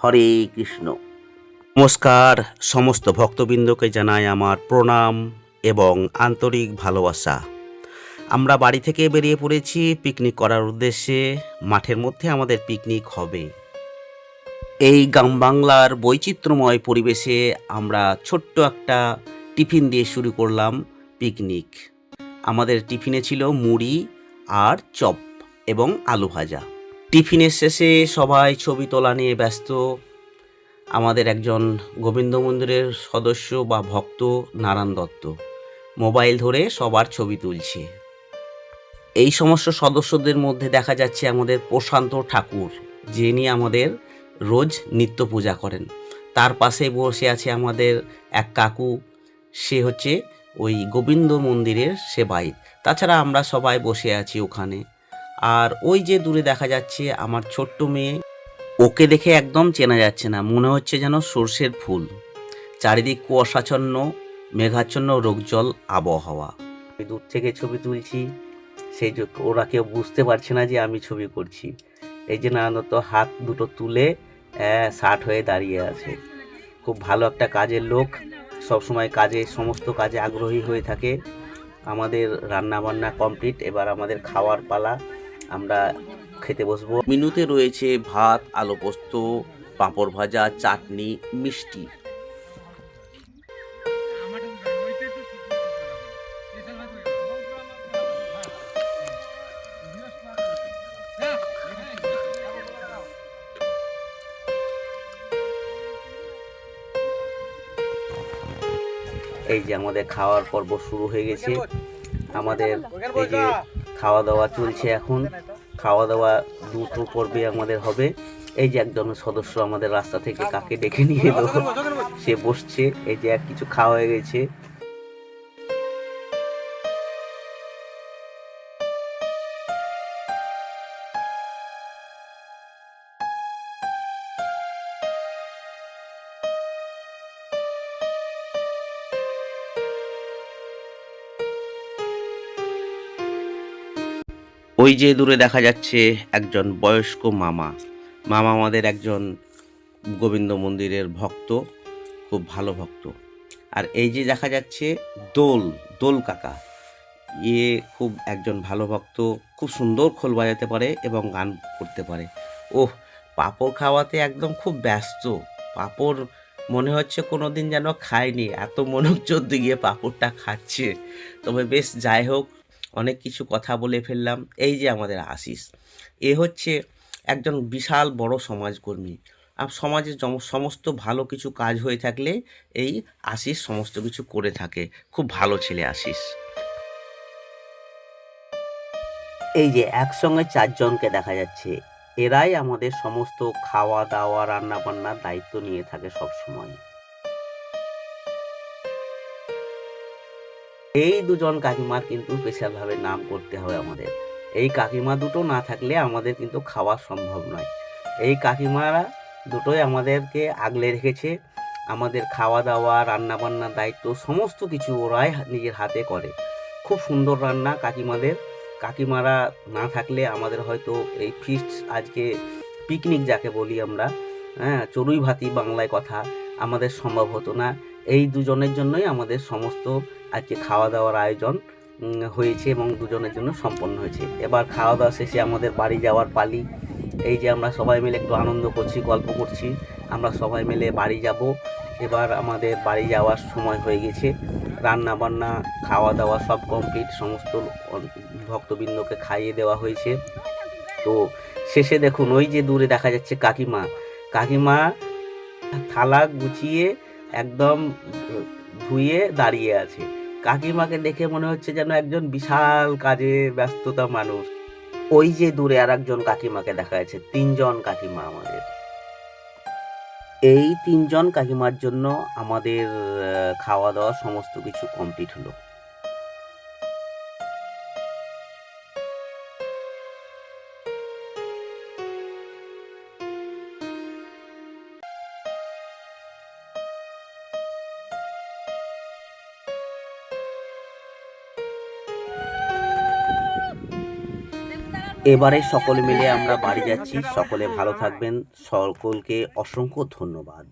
হরে কৃষ্ণ। নমস্কার, সমস্ত ভক্তবৃন্দকে জানাই আমার প্রণাম এবং আন্তরিক ভালোবাসা। আমরা বাড়ি থেকে বেরিয়ে পড়েছি পিকনিক করার উদ্দেশ্যে। মাঠের মধ্যে আমাদের পিকনিক হবে। এই গ্রাম বাংলার বৈচিত্র্যময় পরিবেশে আমরা ছোট্ট একটা টিফিন দিয়ে শুরু করলাম পিকনিক। আমাদের টিফিনে ছিল মুড়ি আর চপ এবং আলু ভাজা। টিফিনের শেষে সবাই ছবি তোলা নিয়ে ব্যস্ত। আমাদের একজন গোবিন্দ মন্দিরের সদস্য বা ভক্ত নারায়ণ দত্ত মোবাইল ধরে সবার ছবি তুলছে। এই সমস্ত সদস্যদের মধ্যে দেখা যাচ্ছে আমাদের প্রশান্ত ঠাকুর, যিনি আমাদের রোজ নিত্য পূজা করেন। তার পাশে বসে আছে আমাদের এক কাকু, সে হচ্ছে ওই গোবিন্দ মন্দিরের সেবায়িত। তাছাড়া আমরা সবাই বসে আছি ওখানে। আর ওই যে দূরে দেখা যাচ্ছে আমার ছোট্ট মেয়ে, ওকে দেখে একদম চেনা যাচ্ছে না, মনে হচ্ছে যেন সর্ষের ফুল। চারিদিক কুয়াশাচ্ছন্ন, মেঘাচ্ছন্ন, রোগজল আবহাওয়া। আমি দূর থেকে ছবি তুলছি, সেই যে ওরা কেউ বুঝতে পারছে না যে আমি ছবি করছি। এই যে নারায়ণদত্ত হাত দুটো তুলে শার্ট হয়ে দাঁড়িয়ে আছে। খুব ভালো একটা কাজের লোক, সবসময় কাজে, সমস্ত কাজে আগ্রহী হয়ে থাকে। আমাদের রান্না বান্না কমপ্লিট, এবার আমাদের খাওয়ার পালা। আমরা খেতে বসবো। মেনুতে রয়েছে ভাত, আলু পোস্ত, পাঁপড় ভাজা, চাটনি, মিষ্টি। এই যে আমাদের খাওয়ার পর্ব শুরু হয়ে গেছে। আমাদের এই যে খাওয়া দাওয়া চলছে এখন। খাওয়া দাওয়া দুটো পর্বে আমাদের হবে। এই যে একজন সদস্য আমাদের রাস্তা থেকে কাকে ডেকে নিয়ে এলো, সে বসছে। এই যে কিছু খাওয়া হয়ে গেছে। ওই যে দূরে দেখা যাচ্ছে একজন বয়স্ক মামা। মামা আমাদের একজন গোবিন্দ মন্দিরের ভক্ত, খুব ভালো ভক্ত। আর এই যে দেখা যাচ্ছে দোল, দোল কাকা, ইয়ে খুব একজন ভালো ভক্ত, খুব সুন্দর খোল বাজাতে পারে এবং গান করতে পারে। ওহ, পাঁপড় খাওয়াতে একদম খুব ব্যস্ত। পাঁপড় মনে হচ্ছে কোনো দিন যেন খায়নি, এত মনোযোগ দিয়ে পাঁপড়টা খাচ্ছে। তবে বেশ, যাই হোক, অনেক কিছু কথা বলে ফেললাম। এই যে আমাদের আশিস, এ হচ্ছে একজন বিশাল বড় সমাজকর্মী। আর সমাজে সমস্ত ভালো কিছু কাজ হয়ে থাকলে এই আশিস সমস্ত কিছু করে থাকে। খুব ভালো ছেলে আশিস। এই যে একসঙ্গে চারজনকে দেখা যাচ্ছে, এরাই আমাদের সমস্ত খাওয়া দাওয়া, রান্না বান্নার দায়িত্ব নিয়ে থাকে সব সময়। এই দুজন কাকিমার কিন্তু স্পেশালভাবে নাম করতে হবে আমাদের। এই কাকিমা দুটো না থাকলে আমাদের কিন্তু খাওয়া সম্ভব নয়। এই কাকিমারা দুটোই আমাদেরকে আগলে রেখেছে। আমাদের খাওয়া দাওয়া, রান্না বান্নার দায়িত্ব সমস্ত কিছু ওরাই নিজের হাতে করে। খুব সুন্দর রান্না কাকিমাদের। কাকিমারা না থাকলে আমাদের হয়তো এই ফিস্ট, আজকে পিকনিক যাকে বলি আমরা, চড়ুই ভাতি বাংলায় কথা, আমাদের সম্ভব হতো না। এই দুজনের জন্যই আমাদের সমস্ত আজকে খাওয়া দাওয়ার আয়োজন হয়েছে এবং দুজনের জন্য সম্পন্ন হয়েছে। এবার খাওয়া দাওয়া শেষে আমাদের বাড়ি যাওয়ার পালি। এই যে আমরা সবাই মিলে একটু আনন্দ করছি, গল্প করছি। আমরা সবাই মিলে বাড়ি যাব। এবার আমাদের বাড়ি যাওয়ার সময় হয়ে গেছে। রান্না বান্না, খাওয়া দাওয়া সব কমপ্লিট, সমস্ত ভক্তবৃন্দকে খাইয়ে দেওয়া হয়েছে। তো শেষে দেখুন, ওই যে দূরে দেখা যাচ্ছে কাকিমা। কাকিমা থালা গুছিয়ে একদম ধুয়ে দাঁড়িয়ে আছে। কাকিমাকে দেখে মনে হচ্ছে যেন একজন বিশাল কাজে ব্যস্ততা মানুষ। ওই যে দূরে আর একজন কাকিমাকে দেখা যাচ্ছে। তিনজন কাকিমা আমাদের। এই তিনজন কাকিমার জন্য আমাদের খাওয়া দাওয়া সমস্ত কিছু কমপ্লিট হলো। এবারে সকলে মিলে আমরা বাড়ি যাচ্ছি। সকলে ভালো থাকবেন। সকলকে অসংখ্য ধন্যবাদ।